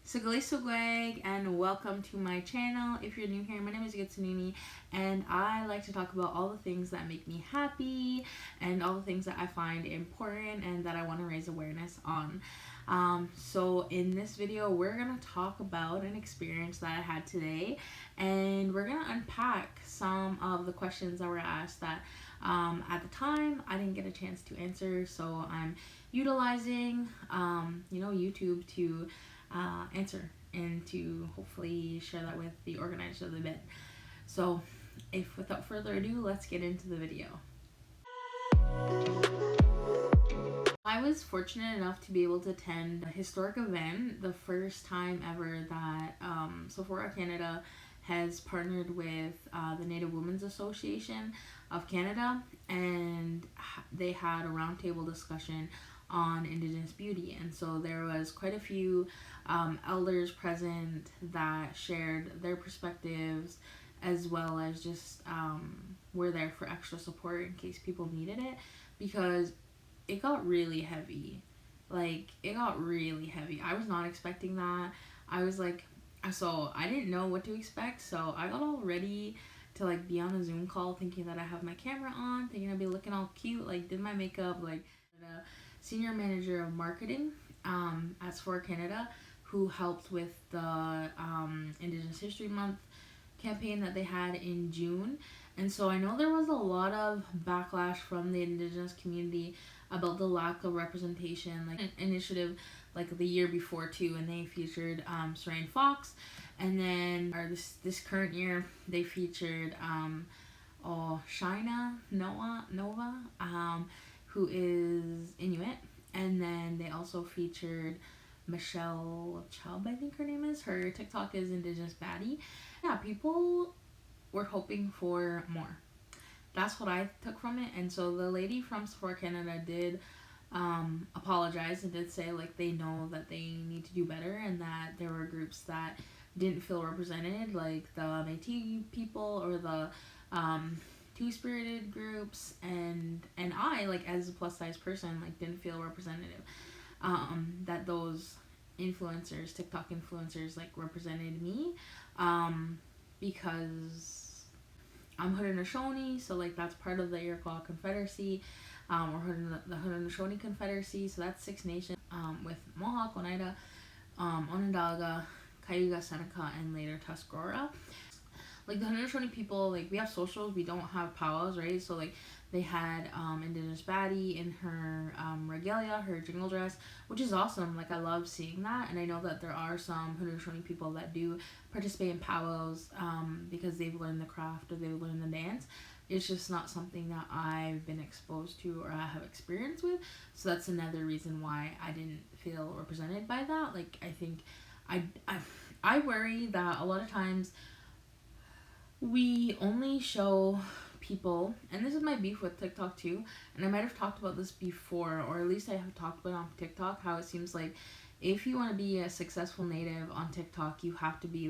Sugway, and welcome to my channel. If you're new here, my name is Gitsunini, and I like to talk about all the things that make me happy and all the things that I find important and that I want to raise awareness on. So in this video, we're going to talk about an experience that I had today, and we're going to unpack some of the questions that were asked that at the time I didn't get a chance to answer, so I'm utilizing YouTube to answer and to hopefully share that with the organizers of the event. So without further ado, let's get into the video. I was fortunate enough to be able to attend a historic event, the first time ever that Sephora Canada has partnered with the Native Women's Association of Canada, and they had a roundtable discussion on Indigenous beauty. And so there was quite a few elders present that shared their perspectives, as well as just were there for extra support in case people needed it, because it got really heavy. It got really heavy. I was not expecting that. I was like, so I didn't know what to expect, so I got all ready to be on a Zoom call thinking that I have my camera on, thinking I'd be looking all cute, did my makeup, the senior manager of marketing at Sephora Canada, who helped with the Indigenous History Month campaign that they had in June. And so I know there was a lot of backlash from the Indigenous community about the lack of representation, initiative the year before too, and they featured Seraine Fox, and then this current year they featured Shaina Nova, who is Inuit, and then they also featured Michelle Chubb, I think her name is. Her TikTok is Indigenous Beauty. Yeah, people were hoping for more. That's what I took from it. And so the lady from Sephora Canada did apologize and did say they know that they need to do better, and that there were groups that didn't feel represented, like the Métis people or the Two-Spirited groups, and I, as a plus size person, didn't feel representative, that those influencers, TikTok influencers, represented me, because I'm Haudenosaunee, so that's part of the Iroquois Confederacy, or the Haudenosaunee Confederacy, so that's 6 nations, with Mohawk, Oneida, Onondaga, Cayuga, Seneca, and later Tuscarora. The Haudenosaunee people, we have socials, we don't have powwows, right? So they had Indigenous Beauty in her regalia, her jingle dress, which is awesome. I love seeing that, and I know that there are some Haudenosaunee people that do participate in powwows because they've learned the craft or they've learned the dance. It's just not something that I've been exposed to or I have experience with, so that's another reason why I didn't feel represented by that. I think I worry that a lot of times we only show people, and this is my beef with TikTok too, and I might have talked about this before, or at least I have talked about it on TikTok, how it seems if you want to be a successful native on TikTok, you have to be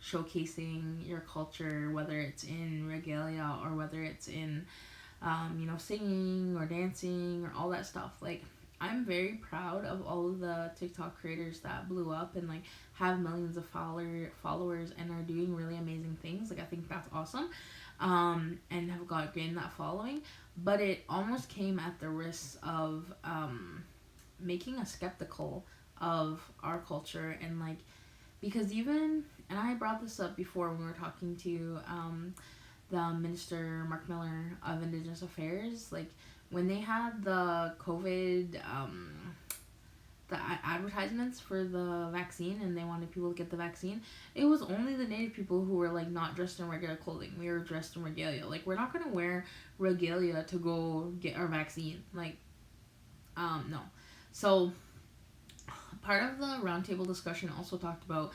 showcasing your culture, whether it's in regalia or whether it's in singing or dancing or all that stuff. I'm very proud of all of the TikTok creators that blew up and have millions of followers and are doing really amazing things. I think that's awesome, and have gained that following. But it almost came at the risk of making us skeptical of our culture, and because even, and I brought this up before when we were talking to the Minister Mark Miller of Indigenous Affairs, when they had the COVID, the advertisements for the vaccine, and they wanted people to get the vaccine, it was only the Native people who were not dressed in regular clothing. We were dressed in regalia. We're not gonna wear regalia to go get our vaccine. No. So part of the roundtable discussion also talked about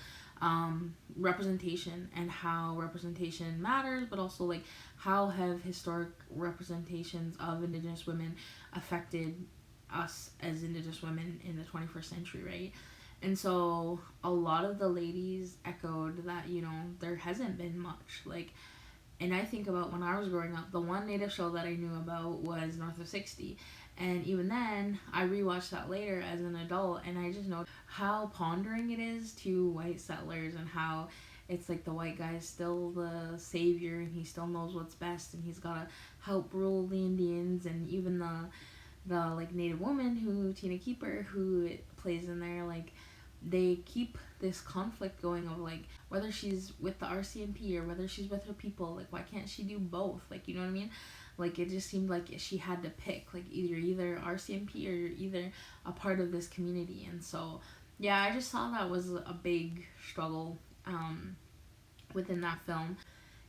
representation and how representation matters, but also how have historic representations of Indigenous women affected us as Indigenous women in the 21st century, right? And so a lot of the ladies echoed that there hasn't been much. And I think about when I was growing up, the one Native show that I knew about was North of 60, And even then, I rewatched that later as an adult, and I just know how pondering it is to white settlers, and how it's like the white guy is still the savior, and he still knows what's best, and he's gotta help rule the Indians. And even the like Native woman who Tina Keeper who plays in there, like they keep this conflict going of like whether she's with the RCMP or whether she's with her people. Like, why can't she do both? Like, you know what I mean? Like, it just seemed like she had to pick, like, either RCMP or you're either a part of this community. And so, yeah, I just saw that was a big struggle within that film.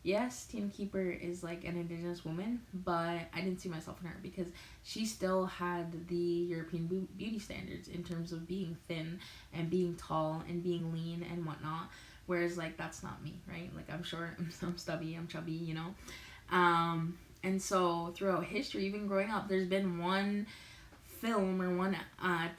Yes, Tina Keeper is like an Indigenous woman, but I didn't see myself in her because she still had the European beauty standards in terms of being thin and being tall and being lean and whatnot. Whereas, like, that's not me, right? Like, I'm short, I'm stubby, I'm chubby, you know? And so throughout history, even growing up, there's been one film or one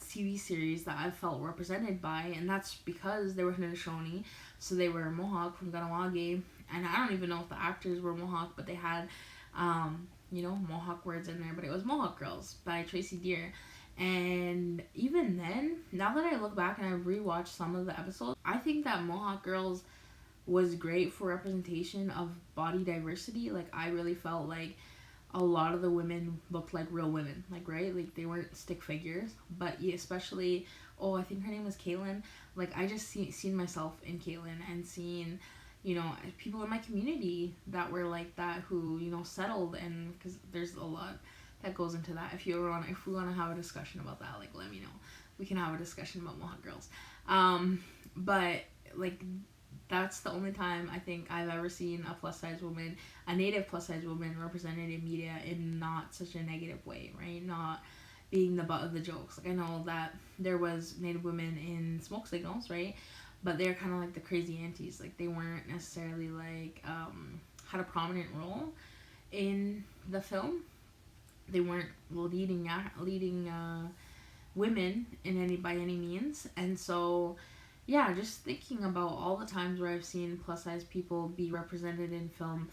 TV series that I felt represented by, and that's because they were Haudenosaunee, so they were Mohawk from Ganawagi, and I don't even know if the actors were Mohawk, but they had, Mohawk words in there, but it was Mohawk Girls by Tracy Deer. And even then, now that I look back and I rewatched some of the episodes, I think that Mohawk Girls was great for representation of body diversity. Like, I really felt like a lot of the women looked like real women, like, right? Like, they weren't stick figures, but yeah, especially, I think her name was Kaylin. Like, I just seen myself in Kaylin, and seen, people in my community that were like that, who, settled. And because there's a lot that goes into that. If we want to have a discussion about that, like, let me know. We can have a discussion about Mohawk Girls. But like, that's the only time I think I've ever seen a native plus size woman represented in media in not such a negative way, right? Not being the butt of the jokes. Like, I know that there was native women in Smoke Signals, right? But they're kind of like the crazy aunties. Like, they weren't necessarily like had a prominent role in the film. They weren't leading women by any means. And so, yeah, just thinking about all the times where I've seen plus size people be represented in film,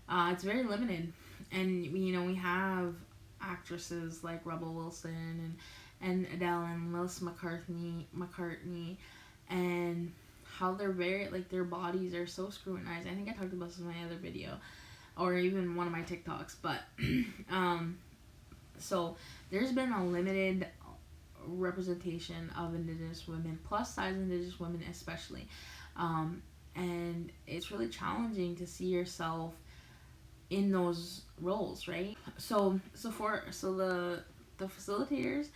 it's very limited. And we have actresses like Rebel Wilson and Adele and Melissa McCartney, and how they're very, like, their bodies are so scrutinized. I think I talked about this in my other video, or even one of my TikToks. But so there's been a limited representation of Indigenous women, plus size Indigenous women especially, and it's really challenging to see yourself in those roles, right? So the facilitators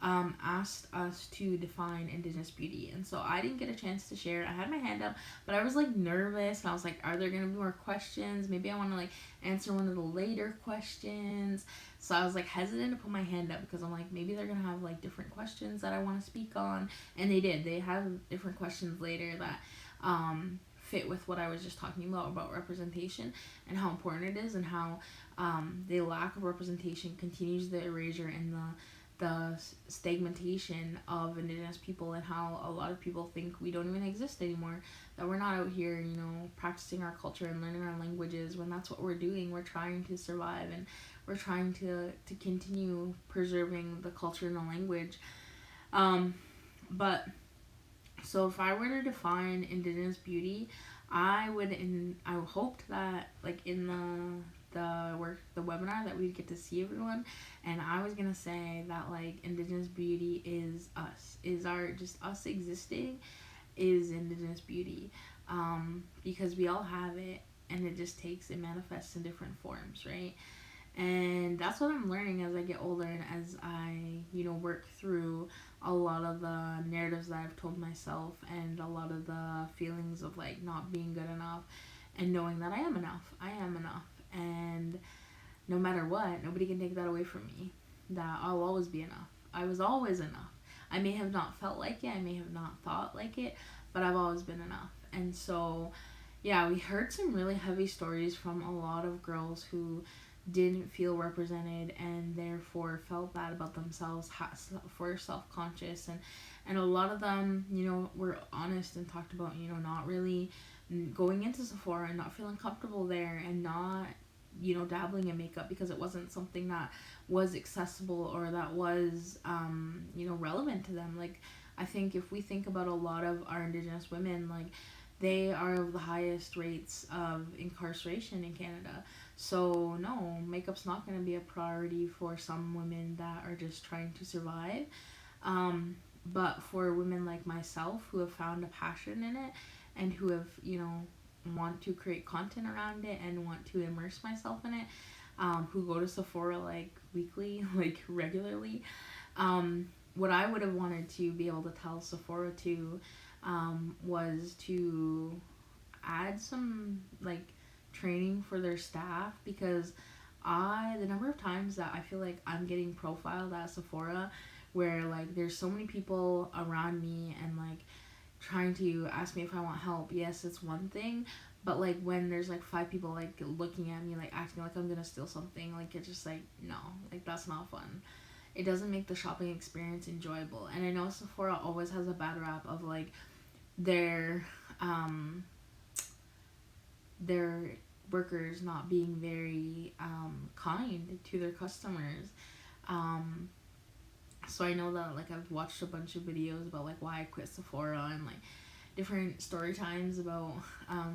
asked us to define Indigenous beauty, and so I didn't get a chance to share. I had my hand up, but I was like nervous, and I was like, are there gonna be more questions? Maybe I want to like answer one of the later questions. So I was like hesitant to put my hand up because I'm like, maybe they're gonna have like different questions that I want to speak on, and they did. They have different questions later that fit with what I was just talking about representation and how important it is, and how the lack of representation continues the erasure and the stagnation of Indigenous people, and how a lot of people think we don't even exist anymore, that we're not out here, practicing our culture and learning our languages, when that's what we're doing. We're trying to survive, and we're trying to continue preserving the culture and the language. But so if I were to define Indigenous beauty, I hoped that, like, in the webinar, that we'd get to see everyone, and I was gonna say that, like, Indigenous beauty is us, just us existing is Indigenous beauty, because we all have it, and it manifests in different forms, right? And that's what I'm learning as I get older, and as I work through a lot of the narratives that I've told myself, and a lot of the feelings of like not being good enough, and knowing that I am enough, and no matter what, nobody can take that away from me, that I'll always be enough. I was always enough. I may have not felt like it, I may have not thought like it, but I've always been enough. And so, yeah, we heard some really heavy stories from a lot of girls who didn't feel represented, and therefore felt bad about themselves, were self-conscious, and a lot of them were honest and talked about not really going into Sephora and not feeling comfortable there, and not dabbling in makeup because it wasn't something that was accessible or that was relevant to them. Like, I think if we think about a lot of our Indigenous women, like, they are of the highest rates of incarceration in Canada. So no, makeup's not going to be a priority for some women that are just trying to survive. But for women like myself who have found a passion in it and who have, want to create content around it and want to immerse myself in it, who go to Sephora like weekly, like regularly, what I would have wanted to be able to tell Sephora to was to add some like training for their staff, because the number of times that I feel like I'm getting profiled at Sephora where like there's so many people around me and like trying to ask me if I want help. Yes, it's one thing, but like when there's like 5 people like looking at me like acting like I'm gonna steal something, like it's just like, no, like that's not fun. It doesn't make the shopping experience enjoyable. And I know Sephora always has a bad rap of like their their workers not being very kind to their customers. So I know that like I've watched a bunch of videos about like why I quit Sephora and like different story times about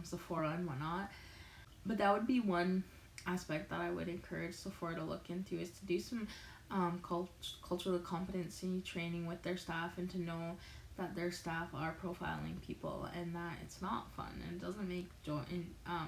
Sephora and whatnot. But that would be one aspect that I would encourage Sephora to look into, is to do some cultural competency training with their staff, and to know that their staff are profiling people and that it's not fun and doesn't make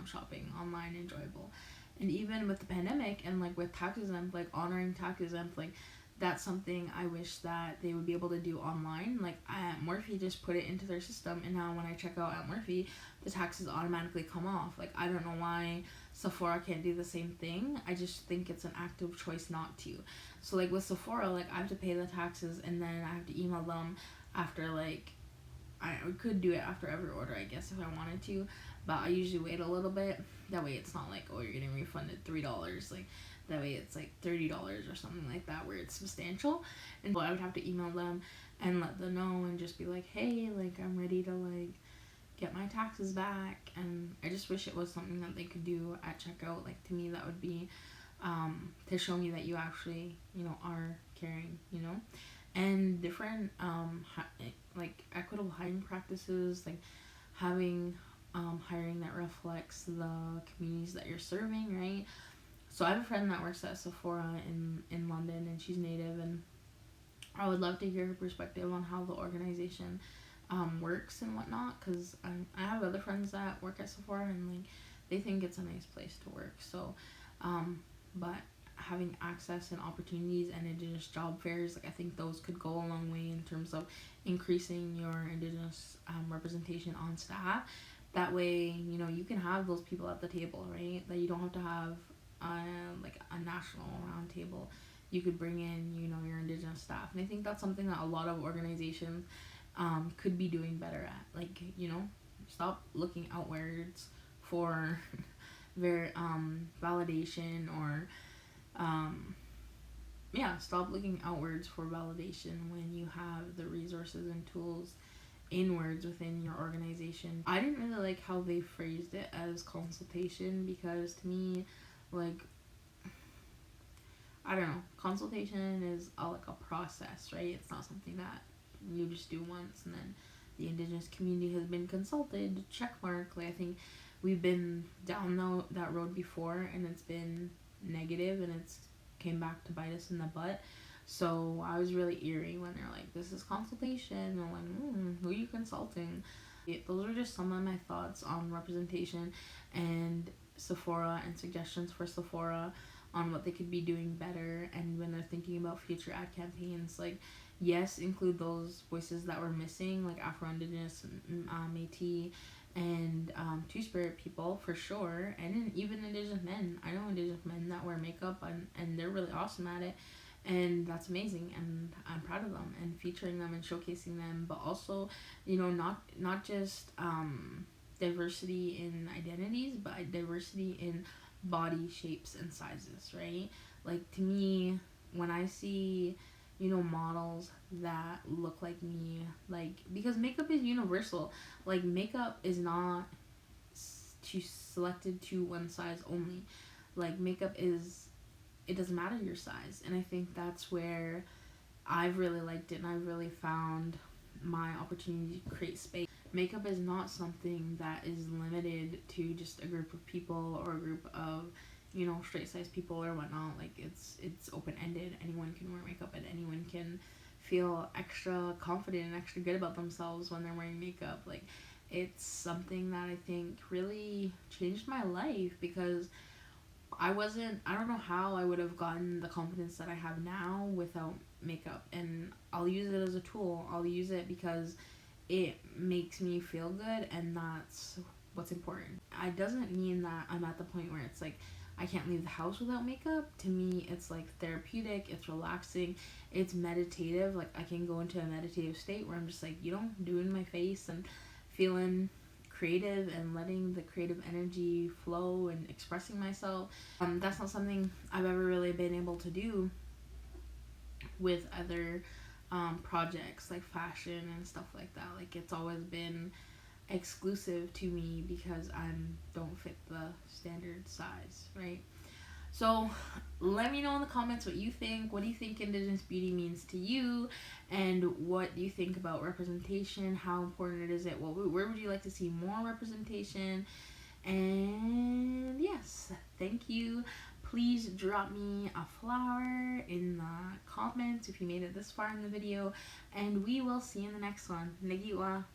shopping online enjoyable. And even with the pandemic and like with tax exempt, like honoring tax exempt, like that's something I wish that they would be able to do online. Like at Morphe just put it into their system, and now when I check out at Morphe, the taxes automatically come off. Like I don't know why Sephora can't do the same thing. I just think it's an active choice not to. So like with Sephora, like I have to pay the taxes and then I have to email them after, like, I could do it after every order, I guess, if I wanted to, but I usually wait a little bit. That way it's not like, oh, you're getting refunded $3. Like that way it's like $30 or something like that, where it's substantial. And so I would have to email them and let them know and just be like, hey, like I'm ready to like get my taxes back. And I just wish it was something that they could do at checkout. Like to me that would be to show me that you actually are caring, and different like equitable hiring practices, like having hiring that reflects the communities that you're serving, right? So I have a friend that works at Sephora in London, and she's Native, and I would love to hear her perspective on how the organization works and whatnot, because I have other friends that work at Sephora and like they think it's a nice place to work. So but having access and opportunities and Indigenous job fairs, like I think those could go a long way in terms of increasing your Indigenous representation on staff. That way, you can have those people at the table, right? That you don't have to have like a national round table. You could bring in, your Indigenous staff. And I think that's something that a lot of organizations could be doing better at. Like, stop looking outwards for their validation, or stop looking outwards for validation when you have the resources and tools inwards within your organization. I didn't really like how they phrased it as consultation, because to me, like, I don't know, consultation is like a process, right? It's not something that you just do once and then the Indigenous community has been consulted, check mark. Like I think we've been down that road before and it's been negative and it's came back to bite us in the butt. So I was really eerie when they're like, this is consultation. And I'm like, who are you consulting? Those are just some of my thoughts on representation and Sephora, and suggestions for Sephora on what they could be doing better. And when they're thinking about future ad campaigns, like, yes, include those voices that were missing, like Afro-Indigenous, Métis, and Two-Spirit people for sure, and even Indigenous men. I know Indigenous men that wear makeup, and they're really awesome at it, and that's amazing, and I'm proud of them, and featuring them and showcasing them, but also, not just diversity in identities, but diversity in body shapes and sizes, right? Like, to me, when I see models that look like me, like, because makeup is universal. Like, makeup is not selected to one size only. Like, makeup is, it doesn't matter your size. And I think that's where I've really liked it, and I've really found my opportunity to create space. Makeup is not something that is limited to just a group of people or a group of, you know, straight size people or whatnot. Like, it's open ended. Anyone can wear makeup, and anyone can feel extra confident and extra good about themselves when they're wearing makeup. Like, it's something that I think really changed my life, because I don't know how I would have gotten the confidence that I have now without makeup. And I'll use it as a tool. I'll use it because it makes me feel good, and that's what's important. It doesn't mean that I'm at the point where it's like I can't leave the house without makeup. To me, it's like therapeutic, it's relaxing, it's meditative. Like, I can go into a meditative state where I'm just like, you know, doing my face and feeling creative and letting the creative energy flow and expressing myself. That's not something I've ever really been able to do with other projects like fashion and stuff like that. Like, it's always been exclusive to me because I don't fit the standard size, right? So let me know in the comments what you think. What do you think Indigenous beauty means to you? And what do you think about representation? How important is it? Where would you like to see more representation? And yes, thank you. Please drop me a flower in the comments if you made it this far in the video. And we will see you in the next one. Nagiwa.